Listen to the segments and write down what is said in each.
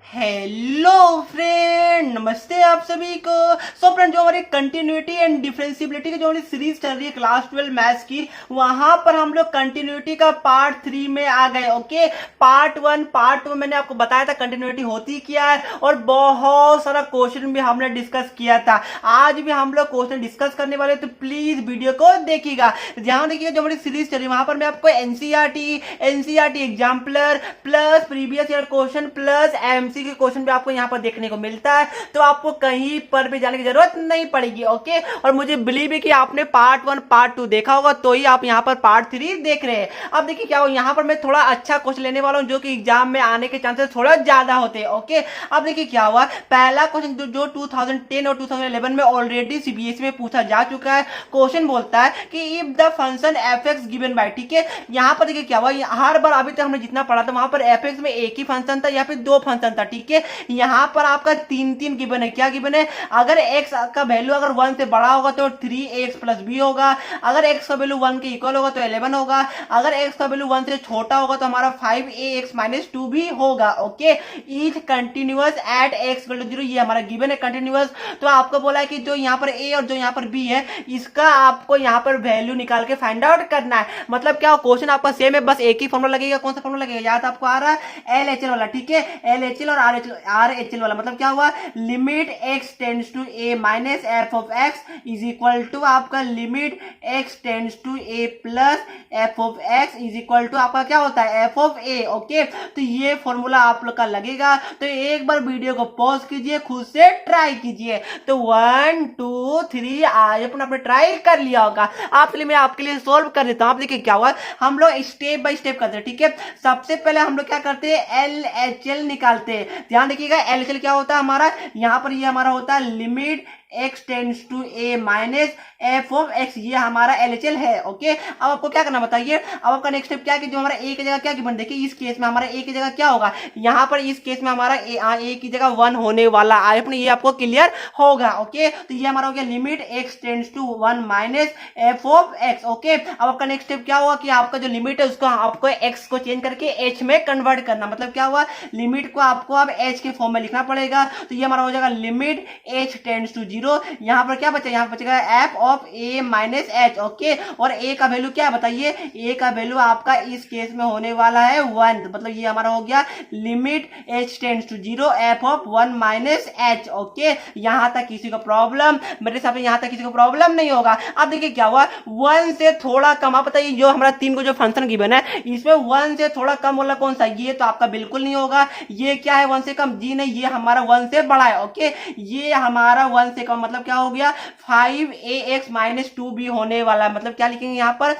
Hello friend, नमस्ते आप सभी को। सो फ्रेंड, जो हमारी कंटिन्यूटी एंड डिफरेंशियबिलिटी की जो हमारी सीरीज चल रही है क्लास 12 मैथ्स की, वहां पर हम लोग कंटिन्यूटी का पार्ट 3 में आ गए। ओके, पार्ट 1 मैंने आपको बताया था कंटिन्यूटी होती क्या है और बहुत सारा क्वेश्चन भी हमने डिस्कस किया था। आज भी हम लोग क्वेश्चन डिस्कस करने वाले, तो प्लीज वीडियो को देखिएगा। जहां देखिएगा जो हमारी सीरीज चल रही है वहां पर मैं आपको NCERT exemplar plus previous year question plus MC के क्वेश्चन भी आपको यहाँ पर देखने को मिलता है, तो आपको कहीं पर भी जाने की जरूरत नहीं पड़ेगी। ओके, और मुझे बिलीव है कि आपने पार्ट 1 पार्ट 2 देखा होगा, तो ही आप यहाँ पर पार्ट 3 देख रहे हैं। अब देखिए क्या हो, यहाँ पर मैं थोड़ा अच्छा क्वेश्चन लेने वाला हूँ जो कि एग्जाम में आने के चांसेस थोड़ा ज्यादा होते हैं। ओके, अब देखिए क्या हुआ, पहला क्वेश्चन जो 2010 और 2011 में ऑलरेडी सीबीएसई में पूछा जा चुका है। क्वेश्चन बोलता है कि if the function F x given by, ठीक है, यहाँ पर देखिए क्या हुआ, हर बार अभी तक हमने जितना पढ़ा था वहां पर एफ एक्स में एक ही फंक्शन था या फिर दो फंक्शन था। ठीक है, यहां पर आपका तीन गिवन है। क्या गिवन है? अगर x का वैल्यू अगर 1 से बड़ा होगा तो 3x प्लस बी होगा, अगर x का वैल्यू 1 के इक्वल होगा तो 11 होगा, अगर x का वैल्यू 1 से छोटा होगा तो हमारा 5ax माइनस 2 भी होगा। Okay, is continuous at x equal to 0, ये हमारा गिवन है कंटिन्यूअस। तो आपको बोला है कि जो यहाँ पर a और जो यहाँ पर b है, इसका आपको यहाँ पर वैल्यू निकाल के फाइंड आउट करना है। मतलब क्या क्वेश्चन आपका सेम है, बस एक ही फॉर्मूला लगेगा। कौन सा फॉर्मूला लगेगा? याद आपको आ रहा है, LHL वाला। ठीक है, LHL और RHL वाला। मतलब क्या हुआ, limit x tends to a minus f of x is equal to आपका limit x tends to a plus f of x is equal to आपका क्या होता है, एफ ऑफ a। ओके, तो ये फॉर्मूला आप लोग का लगेगा। तो एक बार वीडियो को पॉज कीजिए, खुद से ट्राई कीजिए। तो 1 2 3 आज आपने ट्राई कर लिया होगा। आपके लिए मैं आपके लिए सोल्व कर देता हूं। आप देखिए क्या हुआ, हम लोग स्टेप बाय स्टेप करते हैं। ठीक है, सबसे पहले हम लोग क्या करते हैं, LHL निकालते हैं। ध्यान देखिएगा, LHL क्या होता है हमारा, यहां पर ये हमारा होता है limit x tends to a minus f of x, ये हमारा LHL है। ओके, अब आपको क्या करना बताइए। अब आपका नेक्स्ट स्टेप क्या है कि जो हमारा a की जगह क्या गिवन, देखिए इस केस में हमारा a की जगह क्या होगा, यहाँ पर इस केस में हमारा a की जगह 1 होने वाला है अपने, ये आपको क्लियर होगा। ओके, तो ये हमारा हो गया limit x tends to 1 minus f of x। Okay, अब आपका नेक्स्ट स्टेप क्या होगा कि आपका जो लिमिट है उसको आपको x को चेंज करके h में कन्वर्ट करना। मतलब क्या हुआ, लिमिट को आपको अब h के फॉर्म में लिखना पड़ेगा। तो ये हमारा हो जाएगा लिमिट h टेंड्स टू 0, यहाँ पर क्या बचेगा, यहाँ पर बचेगा F of a minus h. Okay, और a का वैल्यू क्या है बताइए, a का वैल्यू आपका इस केस में होने वाला है 1। मतलब ये हमारा हो गया limit h tends to 0 f of 1 minus h. Okay, यहां तक किसी को प्रॉब्लम, मेरे हिसाब से यहां तक किसी को प्रॉब्लम नहीं होगा। अब देखिए क्या हुआ, 1 से थोड़ा कम। आप बताइए जो हमारा 3 को जो फंक्शन गिवन है इसमें 1 से थोड़ा कम वाला कौन सा, ये तो आपका बिल्कुल नहीं होगा। ये क्या है 1 से कम, जी नहीं, ये हमारा 1 से बड़ा है। ओके, ये हमारा 1 से कम, मतलब क्या हो गया 5ax माइनस 2b होने वाला है। मतलब क्या लिखेंगे यहाँ पर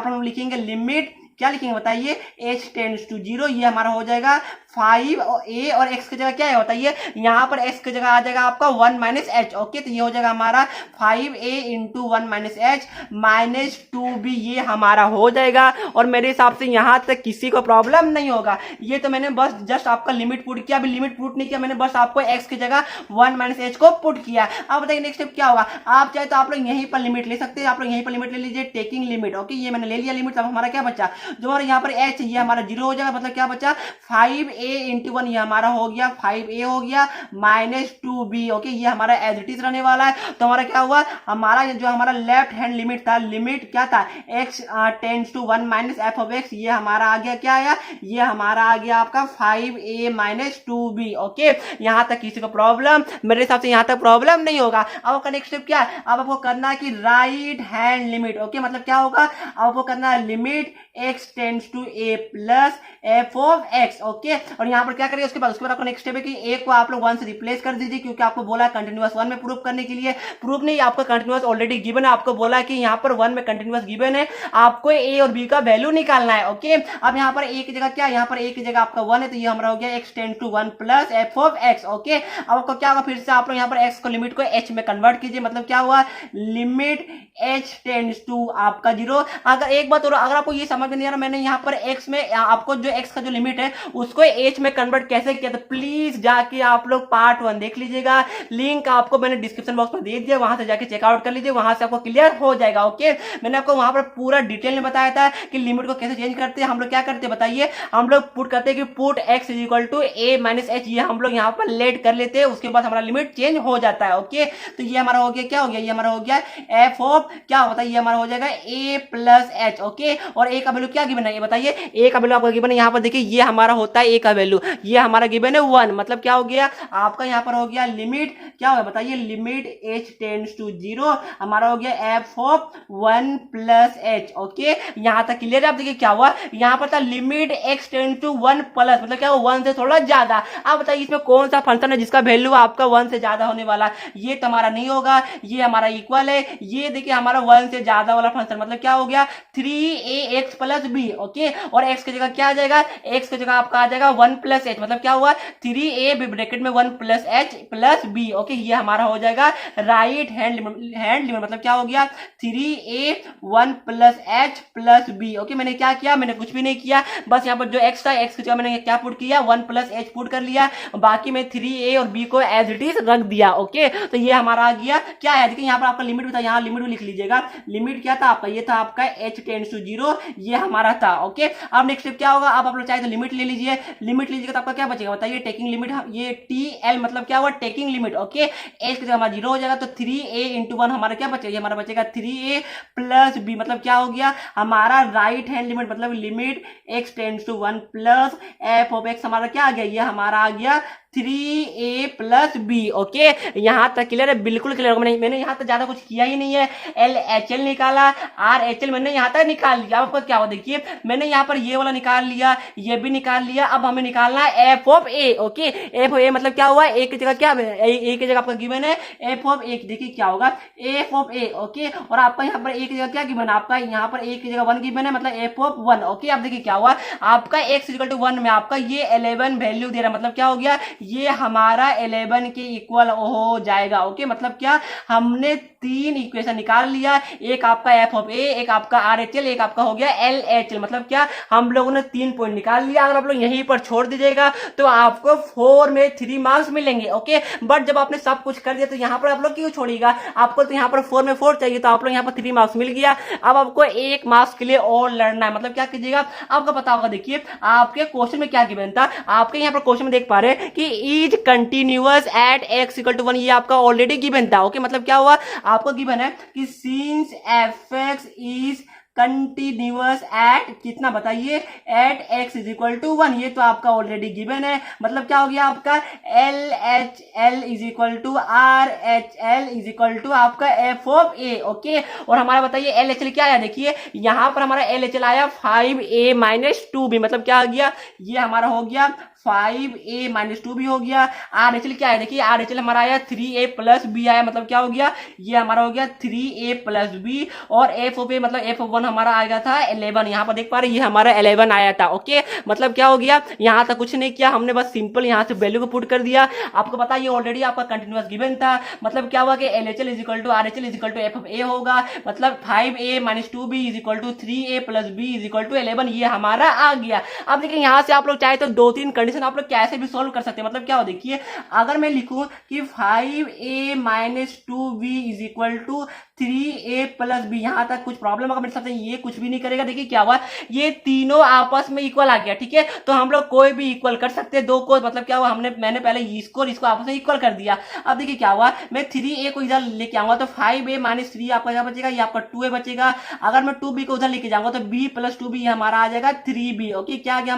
हम लिखेंगे लिमिट, क्या लिखेंगे बताइए, h टेंड्स टू 0, ये हमारा हो जाएगा 5a और x की जगह क्या है बताइए, यहाँ पर x की जगह आ जाएगा आपका 1 माइनस एच। ओके, तो ये हो जाएगा हमारा 5a into 1 minus H minus 2b, ये हमारा हो जाएगा। और मेरे हिसाब से यहाँ तक किसी को प्रॉब्लम नहीं होगा। ये तो मैंने बस जस्ट आपका लिमिट पुट किया, अभी लिमिट पुट नहीं किया मैंने, बस आपको x की जगह 1 माइनस एच को पुट किया। अब बताइए नेक्स्ट स्टेप क्या होगा, आप चाहे तो आप लोग यहीं पर लिमिट ले सकते हैं, आप लोग यहीं पर लिमिट ले लीजिए, टेकिंग लिमिट। ओके, ये मैंने ले लिया लिमिट। अब हमारा क्या बचा, जो हमारा यहाँ पर h ये हमारा 0 हो जाएगा। मतलब क्या बचा 5a इंटू 1, ये हमारा हो गया 5a हो गया माइनस 2b। ओके, ये हमारा एज इट इज रहने वाला है। तो हमारा क्या हुआ, हमारा जो हमारा लेफ्ट हैंड लिमिट था, लिमिट क्या था, x tends to 1 minus f of x, ये हमारा आ गया क्या आया, ये हमारा आ गया आपका 5a माइनस 2b। ओके, यहां तक किसी को प्रॉब्लम, मेरे हिसाब से यहां तक प्रॉब्लम नहीं होगा। अब आपका नेक्स्ट स्टेप क्या है, अब आपको करना है कि राइट हैंड लिमिट। ओके, मतलब क्या होगा, अब आपको करना है limit x tends to a plus f of x। Okay, और यहाँ पर क्या करिए उसके बाद आपका नेक्स्ट स्टेप है कि a को आप लोग 1 से रिप्लेस कर दीजिए, क्योंकि आपको बोला है कंटिन्यूअस 1 में प्रूव करने के लिए। प्रूफ नहीं, आपका कंटिन्यूअस ऑलरेडी गिवन है, आपको बोला है कि यहाँ पर 1 में कंटिन्यूअस गिवन है, आपको a और b का वैल्यू निकालना है। ओके, अब यहाँ पर a की जगह क्या, यहाँ पर a की जगह आपका 1 है, तो ये हमारा हो गया x tends to 1 plus f of x। Okay, अब आपको क्या होगा, फिर से आप लोग यहाँ पर x को लिमिट को h में कन्वर्ट कीजिए। मतलब क्या हुआ, लिमिट h टेंड्स टू आपका 0। अगर एक बात और, अगर आपको ये समझ में नहीं आ रहा, मैंने यहाँ पर x में आपको जो x का जो लिमिट है उसको एच में कन्वर्ट कैसे किया, तो प्लीज जाके आप लोग पार्ट 1 देख लीजिएगा, लिंक आपको मैंने डिस्क्रिप्शन बॉक्स में दे दिया, वहां से जाके चेकआउट कर लीजिए, वहां से आपको क्लियर हो जाएगा। ओके, मैंने आपको वहां पर पूरा डिटेल में बताया था कि लिमिट को कैसे चेंज करते हैं। हम लोग क्या करते हैं बताइए, हम लोग पुट करते हैं कि put x is equal to a minus h, ये हम लोग यहाँ पर लेट कर लेते हैं, उसके बाद हमारा लिमिट चेंज हो जाता है। ओके, तो ये हमारा हो गया, क्या हो गया, ये हमारा हो गया एफ ऑफ क्या होता है, ये हमारा हो जाएगा a प्लस एच। ओके, और a का वैल्यू क्या गिवन है, ये बताइए, a का वैल्यू आपका गिवन है यहाँ पर देखिए, ये हमारा होता है a का वैल्यू, ये हमारा गिवन है 1, मतलब क्या हो गया आपका यहाँ पर हो गया लिमिट क्या होगा बताइए, लिमिट h टेंड्स टू 0 हमारा हो गया f of 1 plus h। Okay, यहाँ तक क्लियर है। आप देखिए क्या हुआ, यहाँ पर था limit x tends to 1 plus, मतलब क्या हुआ 1 से थोड़ा ज्यादा। आप बताइए इसमें कौन सा फंक्शन है जिसका वैल्यू आपका 1 से ज्यादा होने वाला, ये तो हमारा नहीं होगा, ये हमारा इक्वल है, ये देखिए हमारा 1 से ज्यादा वाला फंक्शन, मतलब क्या हो गया 3ax प्लस b। ओके, और x की जगह क्या आ जाएगा, x की जगह आपका आ जाएगा 1 प्लस h, मतलब क्या हुआ 3a ब्रैकेट में 1 plus h plus b। Okay, ये हमारा हो जाएगा राइट हैंड लिमिट, मतलब क्या हो गया 3a 1 plus h plus b। Okay, मैंने क्या किया, मैंने कुछ भी नहीं किया, बस यहाँ पर जो x था, x की जगह मैंने क्या पुट किया 1 प्लस h पुट कर लिया, बाकी में 3a और b को एज इट इज रख दिया। ओके, तो ये हमारा आ गया क्या है, देखिए यहाँ पर आपका लिमिट भी था, यहाँ लिमिट भी लिख लीजिएगा, लिमिट क्या था आपका, ये था आपका h टेंड्स टू 0, ये हमारा था। ओके, अब नेक्स्ट स्टेप क्या होगा, अब आप लोग चाहे तो लिमिट ले लीजिए, लिमिट लीजिएगा तो आपका क्या बचेगा बताइए, टेकिंग लिमिट, ये TL मतलब क्या हुआ टेकिंग लिमिट। ओके, h की जगह हमारा 0 हो जाएगा, तो 3a इंटू 1 हमारा क्या बचेगा, हमारा बचेगा 3a प्लस b, मतलब क्या हो गया हमारा राइट हैंड लिमिट, मतलब limit x tends to 1 plus f of x हमारा क्या आ गया, ये हमारा आ गया 3a प्लस b। ओके, यहां तक क्लियर है, बिल्कुल क्लियर। मैंने यहां तक ज्यादा कुछ किया ही नहीं है, LHL निकाला, RHL मैंने यहां तक निकाल लिया। आपको क्या हो देखिए, मैंने यहां पर ये वाला निकाल लिया, ये भी निकाल लिया, अब हमें निकालना है f of a। Okay, f of a मतलब क्या हुआ, a की जगह क्या, a की जगह आपका गिवन है f ऑफ a, देखिए क्या होगा f ऑफ a। ओके, और आपका यहाँ पर a की जगह क्या गिवन है, आपका यहाँ पर a की जगह 1 गिवन है, मतलब f ऑफ 1। ओके, अब देखिए क्या हुआ, आपका x इक्वल टू 1 में आपका ये 11 वैल्यू दे रहा है, मतलब क्या हो गया, ये हमारा 11 के इक्वल हो जाएगा। ओके, मतलब क्या हमने 3 इक्वेशन निकाल लिया, एक आपका f ऑफ a, एक आपका RHL, एक आपका हो गया LHL, मतलब क्या हम लोगों ने 3 पॉइंट निकाल लिया। अगर आप लोग यहीं पर छोड़ दीजिएगा तो आपको 4 में 3 मार्क्स मिलेंगे। ओके, बट जब आपने सब कुछ कर दिया तो यहाँ पर आप लोग क्यों छोड़िएगा, आपको तो यहाँ पर 4 में 4 चाहिए, तो आप लोग यहाँ पर 3 मार्क्स मिल गया। अब आपको 1 मार्क्स के लिए और लड़ना है, मतलब क्या कीजिएगा, आपको पता होगा, देखिए आपके क्वेश्चन में क्या गिवन था, आपके यहाँ पर क्वेश्चन में देख पा रहे हैं कि is continuous at x equal to 1, ये आपका ऑलरेडी गिवन था। ओके, मतलब क्या हुआ, आपको गिवन है कि since fx is continuous at कितना बताइए, at x is equal to 1, ये तो आपका ऑलरेडी गिवन है, मतलब क्या हो गया आपका LHL is equal to RHL is equal to आपका f ऑफ a। ओके, और हमारा बताइए LHL क्या आया, देखिए यहाँ पर हमारा LHL आया 5a माइनस 2b, मतलब क्या आ गया, ये हमारा हो गया 5a माइनस 2b हो गया। RHL क्या है, देखिए RHL हमारा आया 3a प्लस b आया, मतलब क्या हो गया, ये हमारा हो गया 3a प्लस b, और f ऑफ a मतलब f ऑफ 1 हमारा आएगा था 11, यहाँ पर देख पा रहे हैं ये हमारा 11 आया था। ओके, मतलब क्या हो गया, यहाँ तक कुछ नहीं किया हमने, बस सिंपल यहाँ से वैल्यू को पुट कर दिया। आपको पता है ये ऑलरेडी आपका कंटिन्यूअस गिवन था, मतलब क्या हुआ कि LHL is equal to RHL is equal to f of a होगा, मतलब 5a minus 2b is equal to 3a plus b is equal to 11, ये हमारा आ गया। अब देखिए यहाँ से आप लोग चाहे तो 2-3 कंडीशन आप लोग कैसे भी सॉल्व कर सकते हैं, मतलब क्या हो देखिए, अगर मैं लिखूं कि 5a minus 2b is equal to 3a plus b, यहां तक कुछ प्रॉब्लम होगा मेरे साथ, ये कुछ भी नहीं करेगा। देखिए क्या हुआ, ये तीनों आपस में इक्वल आ गया, ठीक है, तो हम लोग कोई भी इक्वल कर सकते हैं, दो को, मतलब क्या हुआ, मैंने पहले इसको और इसको आपस में इक्वल कर दिया। अब देखिए क्या हुआ, मैं 3a को इधर लेके आऊंगा तो 5a माइनस 3 आपका क्या बचेगा, ये आपका 2a बचेगा। अगर मैं 2b को उधर लेके जाऊंगा तो b प्लस 2b हमारा आ जाएगा 3b। ओके, क्या आ गया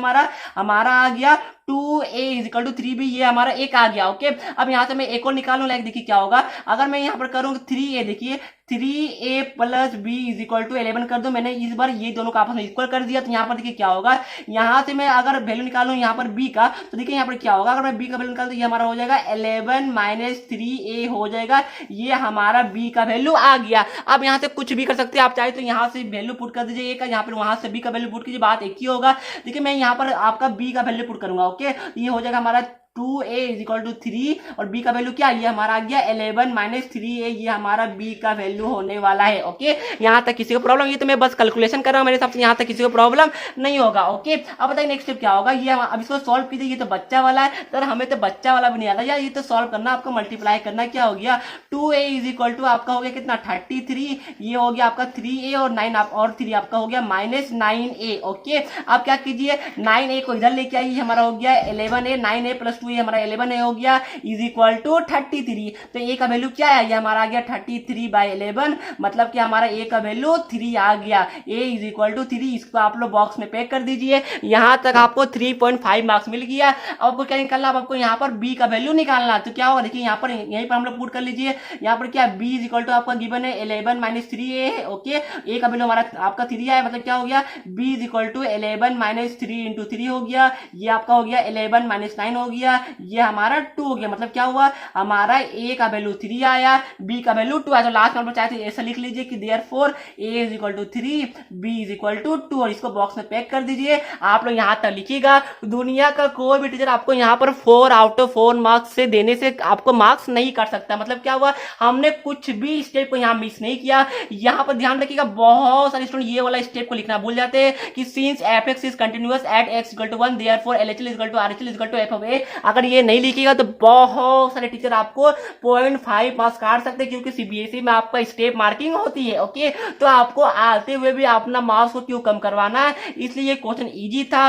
हमारा आ गया 2a is equal to 3b, ये हमारा एक आ गया। ओके, अब यहाँ से मैं एक और निकालूं, लाइक देखिए क्या होगा, अगर मैं यहाँ पर करूँ 3a, देखिए 3a plus b is equal to 11 कर दो, मैंने इस बार ये दोनों का आपस में इक्वल कर दिया, तो यहाँ पर देखिए क्या होगा, यहाँ से मैं अगर वैल्यू निकालूं यहाँ पर b का, तो देखिए यहाँ पर क्या होगा, अगर मैं b का वैल्यू निकालूं तो ये हमारा हो जाएगा 11 माइनस 3a हो जाएगा, ये हमारा b का वैल्यू आ गया। अब यहाँ से कुछ भी कर सकते हैं, आप चाहे तो यहाँ से वैल्यू पुट कर दीजिए a का, यहाँ पर वहां से b का वैल्यू पुट कीजिए, बात एक ही होगा। देखिए मैं यहाँ पर आपका b का वैल्यू पुट करूंगा। ओके, ये हो जाएगा हमारा 2a इज इक्वल टू 3 और b का वैल्यू क्या, ये हमारा आ गया 11 माइनस 3a, ये हमारा b का वैल्यू होने वाला है। ओके, यहाँ तक किसी को प्रॉब्लम, ये तो मैं बस कैलकुलेशन कर रहा हूँ, मेरे हिसाब से यहाँ तक किसी को प्रॉब्लम नहीं होगा। ओके, अब बताइए नेक्स्ट स्टेप क्या होगा। ये अब इसको सॉल्व कीजिए, ये तो बच्चा वाला है, तो हमें तो बच्चा वाला भी नहीं आता यार, ये तो सॉल्व करना आपको, मल्टीप्लाई करना। क्या हो गया 2a इज इक्वल टू आपका हो गया कितना 33, ये हो गया आपका 3a और 9 और 3 आपका हो गया माइनस 9a। ओके, अब क्या कीजिए 9a को इधर लेके आइए, हमारा हो गया 11a, 9a प्लस 2a हमारा 11a हो गया इज इक्वल टू 33। तो a का वैल्यू क्या है, ये हमारा आ गया 33/11, मतलब कि हमारा a का वैल्यू 3 आ गया। a इज इक्वल टू 3, इसको आप लोग बॉक्स में पैक कर दीजिए। यहां तक आपको 3.5 मार्क्स मिल गया। अब आपको क्या निकालना, अब आपको यहाँ पर b का वैल्यू निकालना। तो क्या होगा देखिए, यहाँ पर यहीं पर हम लोग पुट कर लीजिए। यहाँ पर क्या b इज इक्वल टू आपका गिवन है 11 माइनस 3a है। ओके, a का वैल्यू हमारा आपका 3 आया, मतलब क्या हो गया b is equal to 11 minus 3 into 3 हो गया, ये आपका हो गया 11 माइनस 9 हो गया, ये हमारा 2 हो गया। मतलब क्या हुआ, हमारा a का वैल्यू 3 आया, b का वैल्यू 2 आया। तो लास्ट में हम लोग चाहते ऐसा लिख लीजिए कि therefore a is equal to 3, b is equal to 2, और इसको बॉक्स में पैक कर दीजिए। आप लोग यहाँ तक लिखिएगा। दुनिया का कोई भी टीचर आपको यहाँ पर 4 आउट ऑफ 4 मार्क्स से देने से आपको मार्क्स नहीं कर सकता। मतलब क्या हुआ, हमने कुछ भी स्टेप को यहाँ मिस नहीं किया। यहाँ पर ध्यान रखिएगा, बहुत सारे स्टूडेंट ये वाला स्टेप को लिखना भूल जाते हैं कि since f(x) is continuous at x equal to 1 therefore LHL equal to RHL equal to f of a। अगर ये नहीं लिखिएगा तो बहुत सारे टीचर आपको 0.5 मार्क्स काट सकते हैं, क्योंकि CBSE में आपका स्टेप मार्किंग होती है। ओके, तो आपको आते हुए भी अपना मार्क्स को क्यों कम करवाना है, इसलिए ये क्वेश्चन इजी था।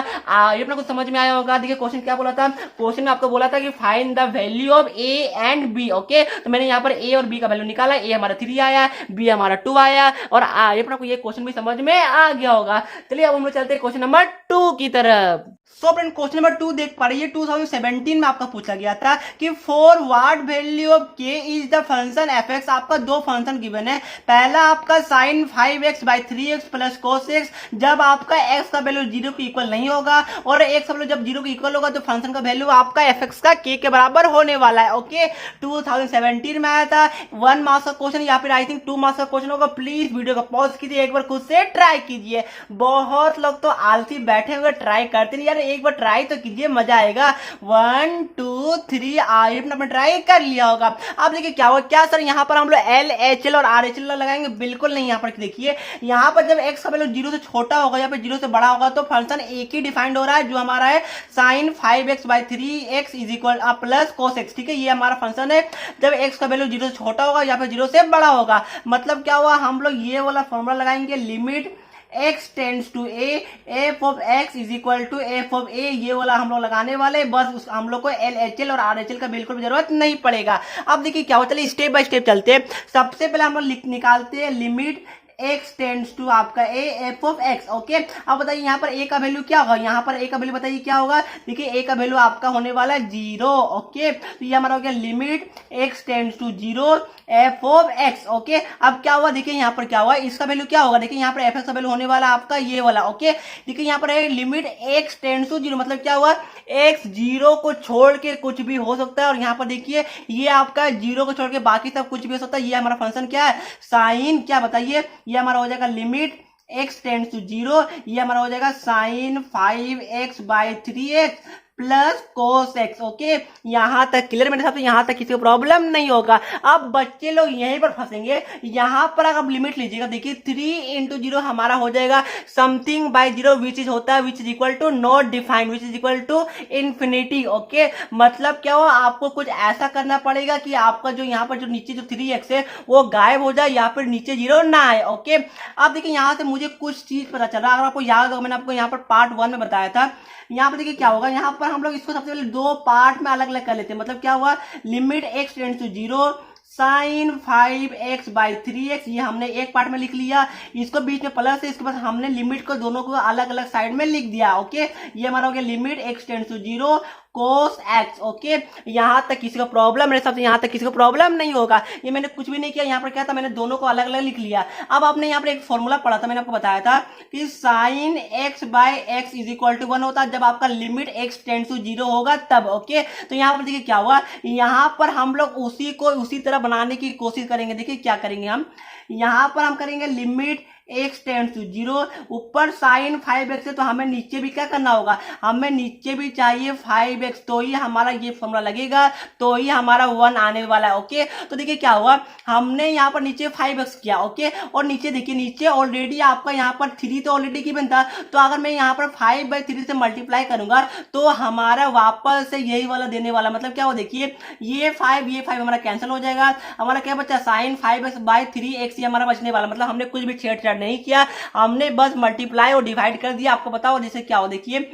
ये अपना कुछ समझ में आया होगा। देखिए क्वेश्चन क्या बोला था, क्वेश्चन में आपको बोला था कि find the value of a and b। Okay, तो मैंने यहाँ पर a और b का वैल्यू निकाला, a हमारा 3 आया, b हमारा 2 आया, और ये अपना को ये क्वेश्चन भी समझ में आ गया होगा। चलिए अब हम लोग चलते हैं क्वेश्चन नंबर 2 की तरफ। सो फ्रेंड क्वेश्चन नंबर 2 देख पा रही है, 2017 में आपका पूछा गया था कि for what value of k is the function f(x)। आपका दो फंक्शन गिवन है, पहला आपका sin 5x/3x plus cos x, जब आपका x का वैल्यू 0 के इक्वल नहीं होगा, और x का वैल्यू जब 0 के इक्वल होगा तो फंक्शन का वैल्यू आपका f(x) का k के बराबर होने वाला है। ओके, 2017 में आया था, 1 मार्क्स का क्वेश्चन या फिर आई थिंक 2 मार्क्स का क्वेश्चन होगा। प्लीज वीडियो को पॉज कीजिए, एक बार खुद से ट्राई कीजिए। बहुत लोग तो आलसी बैठे हुए ट्राई करते नहीं यार, एक बार ट्राई तो कीजिए, मजा आएगा। 1 2 3 आपने ट्राई कर लिया होगा। अब देखिए क्या होगा, क्या सर यहाँ पर हम लोग LHL और RHL लगाएंगे, बिल्कुल नहीं। यहाँ पर देखिए, यहाँ पर जब x का वैल्यू 0 से छोटा होगा या फिर 0 से बड़ा होगा तो फंक्शन एक ही डिफाइंड हो रहा है, जो हमारा है sin 5x/3x is equal plus cos x। ठीक है, ये हमारा फंक्शन है जब x का वैल्यू 0 से छोटा होगा या फिर 0 से बड़ा होगा। मतलब क्या हुआ, हम लोग ये वाला फॉर्मूला लगाएंगे, limit x tends to a, f of x is equal to f of a, ये वाला हम लोग लगाने वाले। बस हम लोग को LHL और RHL का बिल्कुल भी जरूरत नहीं पड़ेगा। अब देखिए क्या हो, चलिए स्टेप बाय स्टेप चलते हैं। सबसे पहले हम लोग निकालते हैं लिमिट x टेंड्स टू आपका a f of x। Okay, अब बताइए यहाँ पर a का वैल्यू क्या होगा, यहाँ पर a का वैल्यू बताइए क्या होगा। देखिए a का वैल्यू आपका होने वाला है 0। ओके, तो ये हमारा हो गया limit x tends to 0 f of x। Okay, अब क्या हुआ, देखिए यहाँ पर क्या हुआ, इसका वैल्यू क्या होगा। देखिए यहाँ पर f(x) का वैल्यू होने वाला आपका ये वाला। ओके, देखिए यहाँ पर है लिमिट x टेंड्स टू 0, मतलब क्या हुआ, x 0 को छोड़ के कुछ भी हो सकता है, और यहाँ पर देखिए ये आपका 0 को छोड़ के बाकी सब कुछ भी हो सकता है। ये हमारा फंक्शन क्या है, साइन क्या बताइए, ये हमारा हो जाएगा लिमिट x टेंड्स टू 0, ये हमारा हो जाएगा sin 5x/3x plus cos x। Okay, यहां तक क्लियर, मेरे हिसाब से यहां तक किसी को प्रॉब्लम नहीं होगा। अब बच्चे लोग यहीं पर फंसेंगे। यहां पर अगर आप लिमिट लीजिएगा, देखिए 3 इंटू 0 हमारा हो जाएगा समथिंग बाय 0 विच इज होता है which is equal to not defined which is equal to infinity. Okay, मतलब क्या हो, आपको कुछ ऐसा करना पड़ेगा कि आपका जो यहाँ पर जो नीचे जो 3x है वो गायब हो जाए या फिर नीचे 0 ना आए। ओके, अब देखिए यहाँ से मुझे कुछ चीज पता चल रहा है। अगर आपको याद होगा, मैंने आपको यहाँ पर पार्ट 1 में बताया था। यहाँ पर देखिए क्या होगा, यहाँ पर हम लोग इसको सबसे पहले दो पार्ट में अलग अलग कर लेते हैं। मतलब क्या हुआ, limit x tends to 0 sin 5x/3x, ये हमने एक पार्ट में लिख लिया, इसको बीच में प्लस है, इसके बाद हमने लिमिट को दोनों को अलग अलग साइड में लिख दिया। ओके, ये हमारा हो गया limit x tends to 0 cos x। Okay, यहां तक किसी को प्रॉब्लम, मेरे हिसाब से यहां तक किसी को प्रॉब्लम नहीं होगा। ये मैंने कुछ भी नहीं किया, यहाँ पर क्या था, मैंने दोनों को अलग अलग लिख लिया। अब आपने यहाँ पर एक फॉर्मूला पढ़ा था, मैंने आपको बताया था कि sin x/x is equal to 1 होता है जब आपका लिमिट x टेंड्स टू 0 होगा तब। ओके, तो यहाँ पर देखिए क्या हुआ, यहाँ पर हम लोग उसी को उसी तरह बनाने की कोशिश करेंगे। देखिए क्या करेंगे, हम यहाँ पर हम करेंगे लिमिट x टेंड्स टू 0, ऊपर साइन 5x है तो हमें नीचे भी क्या करना होगा, हमें नीचे भी चाहिए 5x, तो ही हमारा ये फॉर्मूला लगेगा, तो ही हमारा 1 आने वाला है। ओके, तो देखिए क्या हुआ, हमने यहाँ पर नीचे 5x किया। ओके, और नीचे देखिए, नीचे ऑलरेडी आपका यहाँ पर 3 तो ऑलरेडी गिवन था, तो अगर मैं यहाँ पर 5/3 से मल्टीप्लाई करूंगा तो हमारा वापस से यही वाला देने वाला, मतलब क्या हो, देखिए ये 5 हमारा कैंसिल हो जाएगा, हमारा क्या बचा, साइन 5x/3x, ये हमारा बचने वाला, मतलब हमने कुछ भी छेड़छाड़ नहीं किया, हमने बस मल्टीप्लाई और डिवाइड कर दिया। आपको पता हो जैसे क्या हो, देखिए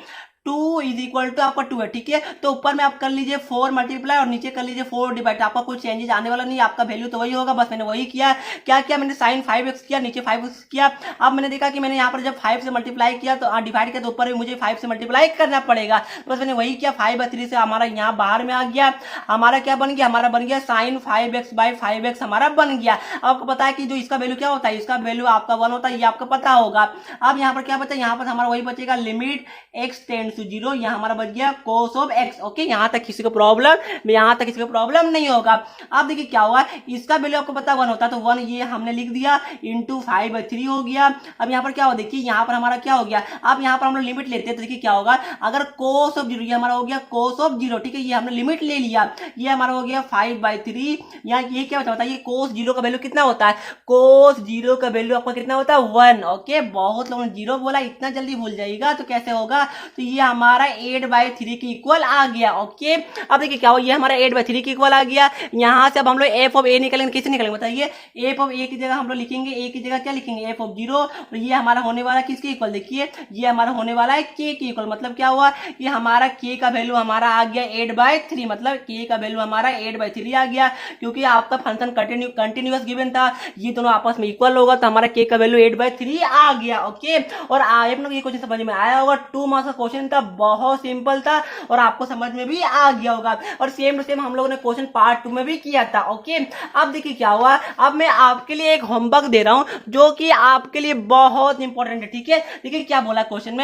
2 इज इक्वल टू आपका 2 है, ठीक है, तो ऊपर में आप कर लीजिए 4 मल्टीप्लाई और नीचे कर लीजिए 4 डिवाइड, आपका कुछ चेंजेस आने वाला नहीं, आपका वैल्यू तो वही होगा, बस मैंने वही किया। क्या किया मैंने, साइन 5x किया, नीचे 5x किया। अब मैंने देखा कि मैंने यहाँ पर जब 5 से मल्टीप्लाई किया तो डिवाइड किया तो ऊपर मुझे 5 से मल्टीप्लाई करना पड़ेगा, बस मैंने वही किया। 5/3 से हमारा यहाँ बाहर में आ गया, हमारा क्या बन गया, हमारा बन गया साइन 5x/5x हमारा बन गया। आपको पता है कि जो इसका वैल्यू क्या होता है, इसका वैल्यू आपका 1 होता है, ये आपको पता होगा। अब यहाँ पर क्या बचा, यहाँ पर हमारा वही बचेगा, लिमिट x टेंड्स टू 0, यहाँ हमारा बच गया cos ऑफ x। ओके, यहाँ तक किसी को प्रॉब्लम नहीं होगा। अब देखिए क्या हुआ, इसका वैल्यू आपको पता 1 होता है, तो 1 ये हमने लिख दिया इंटू 5/3 हो गया। अब यहाँ पर क्या हो, देखिए यहाँ पर हमारा क्या हो गया, अब यहाँ पर हम लोग लिमिट लेते हैं तो देखिए क्या होगा, अगर cos ऑफ 0, ये हमारा हो गया cos ऑफ 0, ठीक है, ये हमने लिमिट ले लिया, ये हमारा हो गया 5/3। यहाँ ये क्या होता है, ये cos 0 का वैल्यू कितना होता है, cos 0 का वैल्यू आपका कितना होता है 1। ओके, बहुत लोगों ने 0 बोला, इतना जल्दी भूल जाएगा तो कैसे होगा, तो ये हमारा 8/3 के इक्वल आ गया। ओके, अब देखिए क्या हो, ये हमारा 8/3 के इक्वल आ गया। यहाँ से अब हम लोग एफ ऑफ ए निकलेंगे, कैसे निकलेंगे बताइए, एफ ऑफ ए की जगह हम लोग लिखेंगे, ए की जगह क्या लिखेंगे, एफ ऑफ 0, और ये हमारा होने वाला किसके इक्वल, देखिए ये हमारा होने वाला है के के इक्वल, मतलब क्या हुआ, ये हमारा के का वैल्यू हमारा आ गया 8/3, मतलब के का वैल्यू हमारा 8/3 आ गया, क्योंकि आपका फंक्शन कंटिन्यूअस गिवन था, ये दोनों आपस में इक्वल होगा, तो हमारा के का वैल्यू 8/3 आ गया। ओके, और आप लोग ये क्वेश्चन समझ में आया होगा, 2 मार्क्स का क्वेश्चन था, बहुत सिंपल था और आपको समझ में भी आ गया होगा, और सेम टू सेम हम लोगों ने क्वेश्चन पार्ट 2 में भी किया था। ओके, अब देखिए क्या हुआ, अब मैं आपके लिए एक होमवर्क दे रहा हूं जो कि आपके लिए बहुत इंपॉर्टेंट है, ठीक है। देखिए क्या बोला क्वेश्चन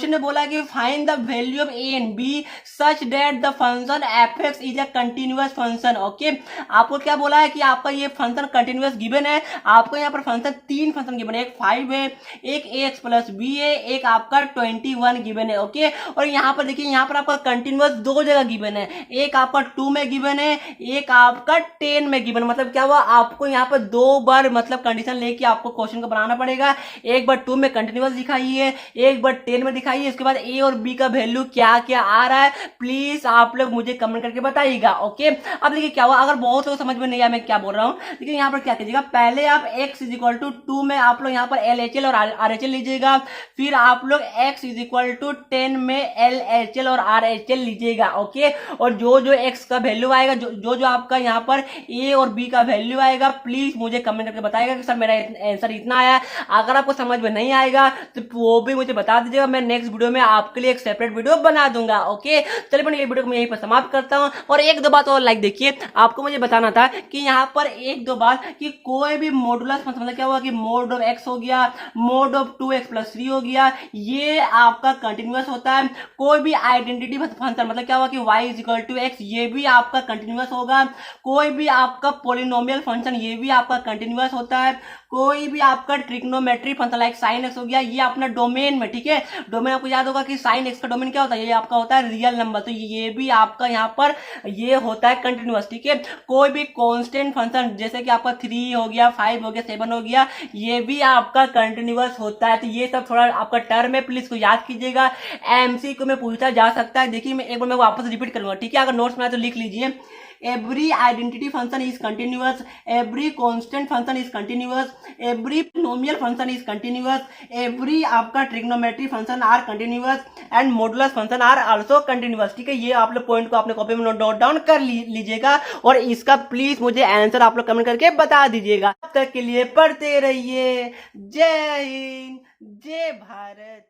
में बोला कि find the value of A and B such that the function F is a continuous function. Okay, आपको क्या बोला है कि आपका ये फंक्शन कंटिन्यूअस गिवन है, आपको यहाँ पर फंक्शन 3 फंक्शन गिवन है, एक 5 है, एक ax प्लस b है, एक आपका 21 गिवन है। ओके, और यहाँ पर देखिए, यहाँ पर आपका कंटिन्यूअस 2 जगह गिवन है, एक आपका 2 में गिवन है, एक आपका 10 में गिवन, मतलब क्या हुआ, आपको यहाँ पर 2 बार मतलब कंडीशन लेके आपको क्वेश्चन को बनाना पड़ेगा, एक बार 2 में कंटिन्यूअस दिखाइए, एक बार 10 में दिखाइए, इसके बाद ए और बी का वैल्यू क्या क्या आ रहा है, प्लीज आप लोग मुझे कमेंट करके बताइएगा। ओके, अब देखिए क्या हुआ, अगर बहुत लोग समझ में नहीं आया मैं क्या बोल रहा हूँ, देखिए यहाँ पर क्या कीजिएगा, पहले आप x इज इक्वल टू 2 में आप लोग यहाँ पर LHL और RHL लीजिएगा, फिर आप लोग x इज इक्वल टू 10 में LHL और RHL लीजिएगा। ओके, और जो जो x का वैल्यू आएगा, जो जो आपका यहाँ पर a और b का वैल्यू आएगा, प्लीज मुझे कमेंट करके बताइएगा कि सर मेरा आंसर इतना आया। अगर आपको समझ में नहीं आएगा तो वो भी मुझे बता दीजिएगा, मैं नेक्स्ट वीडियो में आपके लिए एक सेपरेट वीडियो बना दूंगा। ओके, चलिए मैं ये वीडियो को मैं यहीं पर समाप्त करता हूँ, और एक दो बात और लाइक देखिए, आपको मुझे बताना था कि यहाँ पर एक दो बात कि कोई भी मॉडुलस फंक्शन, मतलब क्या हुआ कि मोड ऑफ x हो गया, मोड ऑफ 2x प्लस 3 हो गया, ये आपका कंटिन्यूअस होता है। कोई भी आइडेंटिटी फंक्शन, मतलब क्या हुआ कि y is equal to x, ये भी आपका कंटिन्यूअस होगा। कोई भी आपका पोलिनोमियल फंक्शन, ये भी आपका कंटिन्यूअस होता है। कोई भी आपका trigonometry function like sine x हो गया, ये अपना डोमेन में, ठीक है, डोमेन आपको याद होगा कि साइन एक्स का डोमेन क्या होता है, ये आपका होता है रियल नंबर, तो ये भी आपका यहाँ पर ये होता है कंटिन्यूअस, ठीक है। कोई भी कांस्टेंट फंक्शन जैसे कि आपका 3 हो गया, 5 हो गया, 7 हो गया, ये भी आपका कंटिन्यूअस होता है। तो ये सब थोड़ा आपका टर्म है, प्लीज को याद कीजिएगा, एमसीक्यू में पूछा जा सकता है। देखिए मैं एक बार मैं वापस रिपीट करूंगा, ठीक है, अगर नोट्स में आए तो लिख लीजिए। Every identity function is continuous, every constant function is continuous, every polynomial function is continuous, every आपका trigonometry function are continuous and modulus function are also continuous। ठीक है, ये आप लोग पॉइंट को अपने कॉपी में नोट डाउन कर लीजिएगा, और इसका प्लीज मुझे आंसर आप लोग कमेंट करके बता दीजिएगा। तब तक के लिए पढ़ते रहिए। जय हिंद, जय भारत।